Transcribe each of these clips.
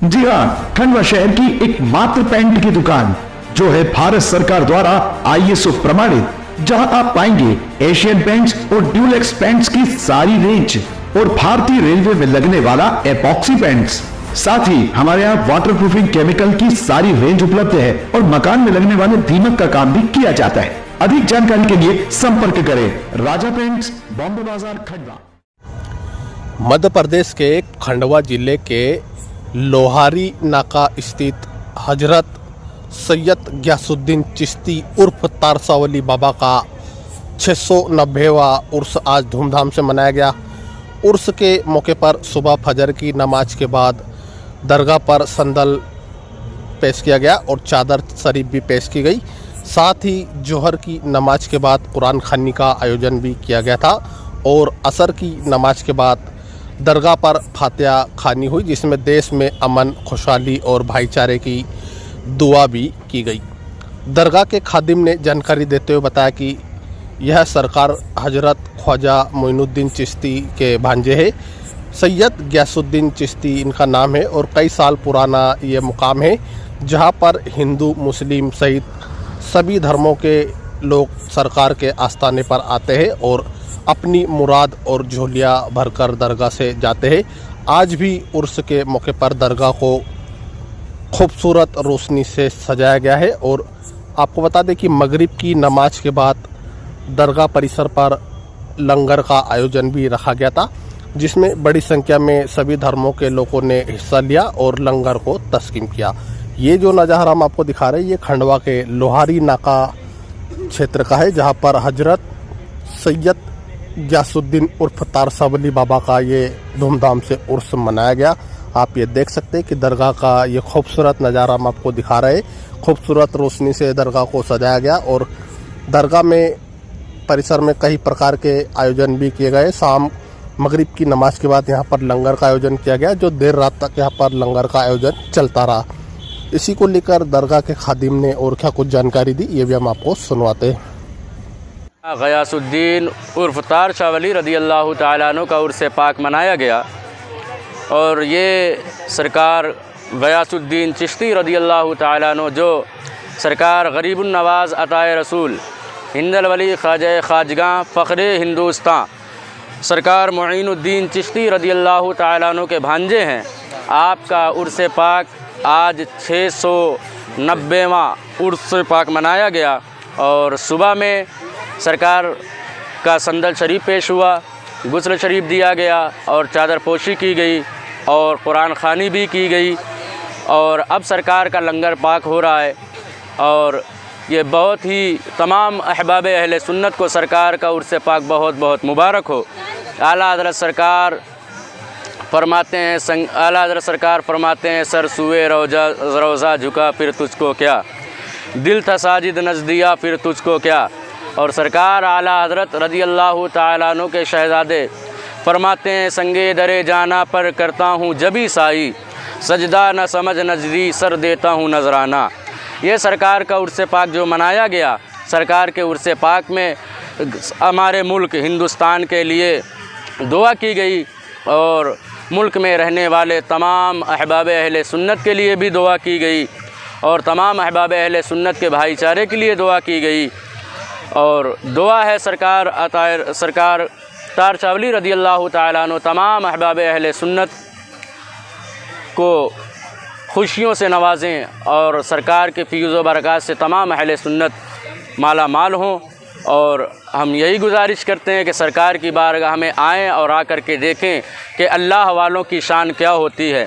जी हाँ, खंडवा शहर की एक मात्र पैंट की दुकान जो है भारत सरकार द्वारा ISO प्रमाणित, जहां आप पाएंगे एशियन पेंट्स और ड्यूलेक्स पेंट्स की सारी रेंज और भारतीय रेलवे में लगने वाला एपॉक्सी पेंट्स। साथ ही हमारे यहाँ वाटरप्रूफिंग केमिकल की सारी रेंज उपलब्ध है और मकान में लगने वाले दीमक का काम भी किया जाता है। अधिक जानकारी के लिए संपर्क करें राजा पेंट्स, बॉम्बे बाजार, खंडवा। मध्य प्रदेश के खंडवा जिले के लोहारी नाका स्थित हजरत सैयद गयासुद्दीन चिश्ती उर्फ तारसावली बाबा का 690वां उर्स आज धूमधाम से मनाया गया। उर्स के मौके पर सुबह फजर की नमाज के बाद दरगाह पर संदल पेश किया गया और चादर शरीफ भी पेश की गई। साथ ही जोहर की नमाज के बाद कुरान खानी का आयोजन भी किया गया था और असर की नमाज के बाद दरगाह पर फातिहा खानी हुई, जिसमें देश में अमन, खुशहाली और भाईचारे की दुआ भी की गई। दरगाह के खादिम ने जानकारी देते हुए बताया कि यह सरकार हजरत ख्वाजा मोइनुद्दीन चिश्ती के भांजे है। सैयद गयासुद्दीन चिश्ती इनका नाम है और कई साल पुराना ये मुकाम है जहां पर हिंदू, मुस्लिम सहित सभी धर्मों के लोग सरकार के आस्थाने पर आते हैं और अपनी मुराद और झोलियाँ भरकर दरगाह से जाते हैं। आज भी उर्स के मौके पर दरगाह को खूबसूरत रोशनी से सजाया गया है और आपको बता दें कि मगरिब की नमाज के बाद दरगाह परिसर पर लंगर का आयोजन भी रखा गया था, जिसमें बड़ी संख्या में सभी धर्मों के लोगों ने हिस्सा लिया और लंगर को तस्कीम किया। ये जो नज़ारा हम आपको दिखा रहे हैं ये खंडवा के लोहारी नाका क्षेत्र का है, जहाँ पर हजरत सैयद गयासुद्दीन उर्फ तारसावली बाबा का ये धूमधाम से उर्स मनाया गया। आप ये देख सकते हैं कि दरगाह का ये खूबसूरत नज़ारा हम आपको दिखा रहे हैं। खूबसूरत रोशनी से दरगाह को सजाया गया और दरगाह में परिसर में कई प्रकार के आयोजन भी किए गए। शाम मगरिब की नमाज के बाद यहाँ पर लंगर का आयोजन किया गया, जो देर रात तक यहाँ पर लंगर का आयोजन चलता रहा। इसी को लेकर दरगाह के खादिम ने और क्या कुछ जानकारी दी, ये भी हम आपको सुनवाते हैं। गयासुद्दीन उर्फ तारसावली रदियल्लाहु ताला अन्हु का उर्स पाक मनाया गया और ये सरकार गयासुद्दीन चिश्ती रदियल्लाहु ताला अन्हु, जो सरकार गरीबुन नवाज़ अताए रसूल हिंदल वली ख्वाजा खाजगां फ़ख्रे हिंदुस्तान सरकार मोइनुद्दीन चिश्ती रदियल्लाहु ताला अन्हु के भांजे हैं। आपका उर्स पाक आज 690वां उर्स पाक मनाया गया और सुबह में सरकार का संदल शरीफ पेश हुआ, गुस्ल शरीफ दिया गया और चादर पोशी की गई और कुरान खानी भी की गई और अब सरकार का लंगर पाक हो रहा है। और ये बहुत ही तमाम अहबाब अहले सुन्नत को सरकार का उर्स पाक बहुत बहुत मुबारक हो। आला हज़रत सरकार फरमाते हैं, आला हज़रत सरकार फरमाते हैं, सर सुए रोज़ा झुका फिर तुझको क्या, दिल था साजिद नज़दिया फिर तुझको क्या। और सरकार आला हज़रत रदियल्लाहु ताला अन्हु के शहज़ादे फरमाते हैं, संगे दरे जाना पर करता हूँ जबी साई, सजदा न समझ नजरी सर देता हूँ नजराना। ये सरकार का उर्स पाक जो मनाया गया, सरकार के उर्स पाक में हमारे मुल्क हिंदुस्तान के लिए दुआ की गई और मुल्क में रहने वाले तमाम अहबाब अहले सुन्नत के लिए भी दुआ की गई और तमाम अहबाब अहले सुन्नत के भाईचारे के लिए दुआ की गई। और दुआ है सरकार तारसावली रदियल्लाहु ताला अन्हु तमाम अहबाब अहले सुन्नत को खुशियों से नवाजें और सरकार के फ़ैज़ व बरक़ात से तमाम अहले सुन्नत माला माल हों। और हम यही गुजारिश करते हैं कि सरकार की बारगाह में आएँ और आकर के देखें कि अल्लाह वालों की शान क्या होती है।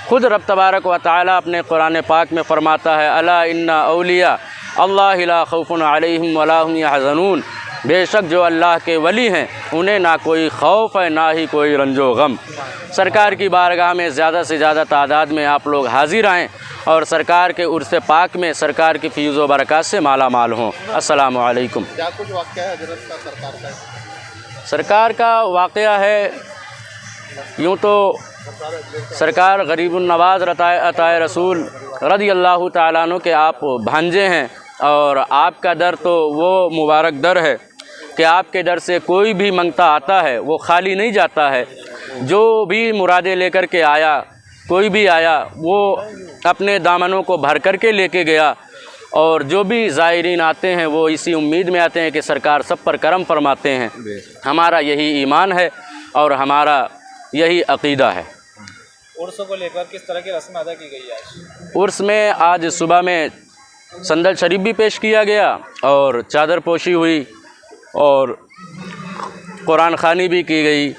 ख़ुद रब तबारक व तआला अपने कुरान पाक में फ़रमाता है, अला इन्ना औलिया अल्लाह ला खौफुन अलैहिम वला हुम यहज़नून, बेशक जो अल्लाह के वली हैं उन्हें ना कोई खौफ है ना ही कोई रंजो गम। सरकार की बारगाह में ज़्यादा से ज़्यादा तादाद में आप लोग हाज़िर आएँ और सरकार के उर्स पाक में सरकार की फ़ैज़ व बरक़ात से माला माल हों। अस्सलामु अलैकुम। क्या कुछ वाक़या है हज़रत का सरकार का? सरकार का वाक़या है यूँ तो सरकार गरीबुन नवाज़ अताए रसूल रदियल्लाहु ताला अन्हु के आप भांजे हैं और आपका दर तो वो मुबारक दर है कि आपके दर से कोई भी मंगता आता है वो खाली नहीं जाता है। जो भी मुरादें लेकर के आया कोई भी आया वो अपने दामनों को भर करके लेके गया। और जो भी ज़ायरीन आते हैं वो इसी उम्मीद में आते हैं कि सरकार सब पर करम फरमाते हैं। हमारा यही ईमान है और हमारा यही अक़ीदा है। उर्स को लेकर किस तरह की रस्म अदा की गई आज? उर्स में आज सुबह में संदल शरीफ भी पेश किया गया और चादर पोशी हुई और कुरान ख़ानी भी की गई।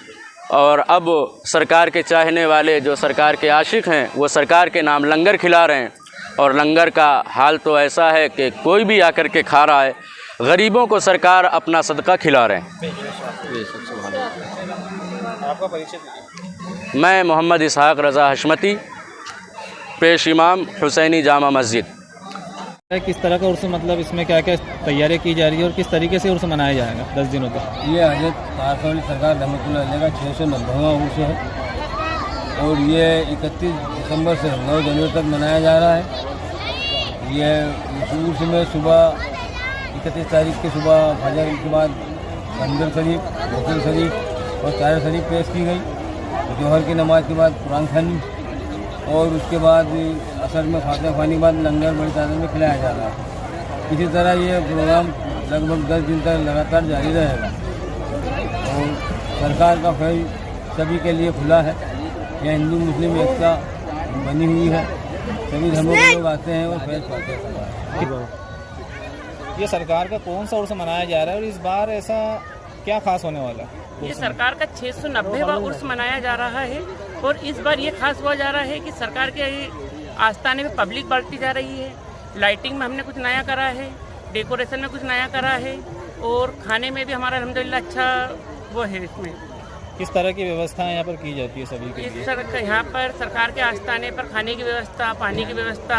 और अब सरकार के चाहने वाले जो सरकार के आशिक हैं वो सरकार के नाम लंगर खिला रहे हैं। और लंगर का हाल तो ऐसा है कि कोई भी आकर के खा रहा है। गरीबों को सरकार अपना सदका खिला रहे हैं। आपका परिचय दीजिए। मैं मोहम्मद इसहाक रज़ा हशमती, पेश इमाम हुसैनी जामा मस्जिद। किस तरह का उर्स, मतलब इसमें क्या क्या तैयारी की जा रही है और किस तरीके से उर्स मनाया जाएगा 10 दिनों तक? ये हजरत तारसवाली सरकार रहमतुल्लाह अलैह का 690वां उर्स है और ये 31 दिसंबर से 9 जनवरी तक मनाया जा रहा है। ये इस उर्स में सुबह 31 तारीख की सुबह फजर के बाद मंदिर शरीफ, गसल शरीफ और चादर शरीफ पेश की गई। जोहर की नमाज के बाद कुरान ख़ानी और उसके बाद असर में फातिहा ख़वानी के बाद लंगर बड़ी तादाद में खिलाया जा रहा है। इसी तरह ये प्रोग्राम लगभग 10 दिन तक लगातार जारी रहेगा और सरकार का फैज़ सभी के लिए खुला है। यह हिंदू मुस्लिम एकता बनी हुई है, सभी धर्मों के लोग आते हैं और फैज़ पाते हैं। ये सरकार का कौन सा उर्स मनाया जा रहा है और इस बार ऐसा क्या खास होने वाला है? ये सरकार का 690वां उर्स मनाया जा रहा है और इस बार ये खास हुआ जा रहा है कि सरकार के आस्थाने में पब्लिक बढ़ती जा रही है। लाइटिंग में हमने कुछ नया करा है, डेकोरेशन में कुछ नया करा है और खाने में भी हमारा अल्हम्दुलिल्लाह अच्छा वो है। इसमें किस तरह की व्यवस्थाएं यहाँ पर की जाती है सभी के लिए? यहाँ पर सरकार के आस्थाने पर खाने की व्यवस्था, पानी की व्यवस्था,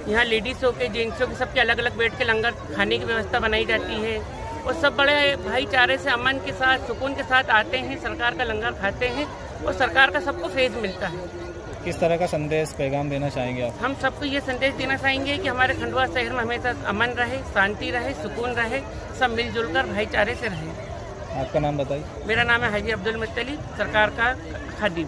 यहाँ लेडीज़ों के जेंट्सों के सबके अलग अलग बैठ के लंगर खाने की व्यवस्था बनाई जाती है और सब बड़े भाईचारे से अमन के साथ सुकून के साथ आते हैं, सरकार का लंगर खाते हैं और सरकार का सबको फैज़ मिलता है। किस तरह का संदेश पैगाम देना चाहेंगे आप? हम सबको ये संदेश देना चाहेंगे कि हमारे खंडवा शहर में हमेशा अमन रहे, शांति रहे, सुकून रहे, सब मिलजुल कर भाईचारे से रहे। आपका नाम बताइए। मेरा नाम है हाजी अब्दुल मुत्तलिब, सरकार का खादिम।